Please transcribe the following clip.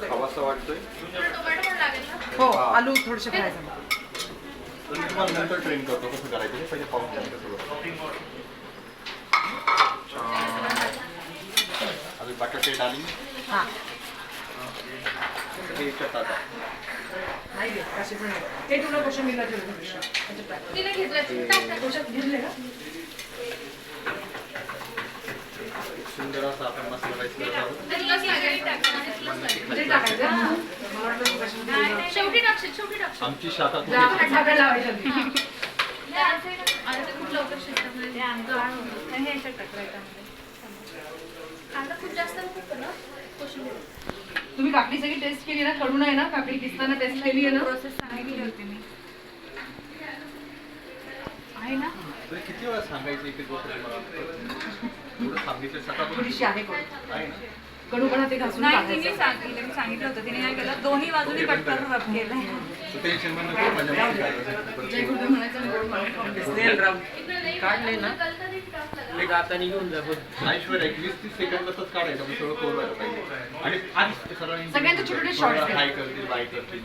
खावासा वाटतोय. हो आलू थोडेसे खायचं. तर मी तुम्हाला नंतर ट्रेन करतो कसं करायचं ते. पहिले पाहून घ्या कसं करतो. अजून बटाटे डाली हां हे चटाटा. नाही घे कशी पण नाही. हे तुला कोशिंबीरला ठेवलं थोडीशी. तिने घेतलं कोशात घेतले का? सुंदर असा आपण मसाला राईस करत आहोत. म्हणजे टाकायचं. मला वाटलं तू कशी नाही शेवटी टाकशील आमची शाखा ढाब्याला लावायचं. आता ते खूप लवकर शिजतं म्हणजे हे याच्यात टाकायचं. कांदा खूप जास्त नको ना कोशिंबीर. तुम्ही काकडी सगळी टेस्ट केली ना? कडू नाही ना? काकडी किसताना टेस्ट केली आहे ना? प्रोसेस सांगितली होती मी. आहे ना तरी किती वेळा सांगायचं एक गोष्ट तुम्हाला? थोडं सांगितलं सकाळ थोडीशी आहे कडू. आहे ना. कडूपणा ते घासून नाही टाकायचं. तिने सांगितलं होतं. तिने काय केलं दोन्ही बाजूनी कट करून रब केलंय. तर टेन्शन पण नको माझ्या जय गुरु म्हणायचं आणि गोड म्हणायचं. काढले ना ते गातानी घेऊन जा बघ. ऐश्वर्या 20-30 सेकंदातच काढायचं म्हणजे सगळं कोर व्हायला पाहिजे. आणि आधीच ते सर्वांनी सगळ्यांचे छोटे छोटे शॉर्ट्स हाय करतील बाय करतील.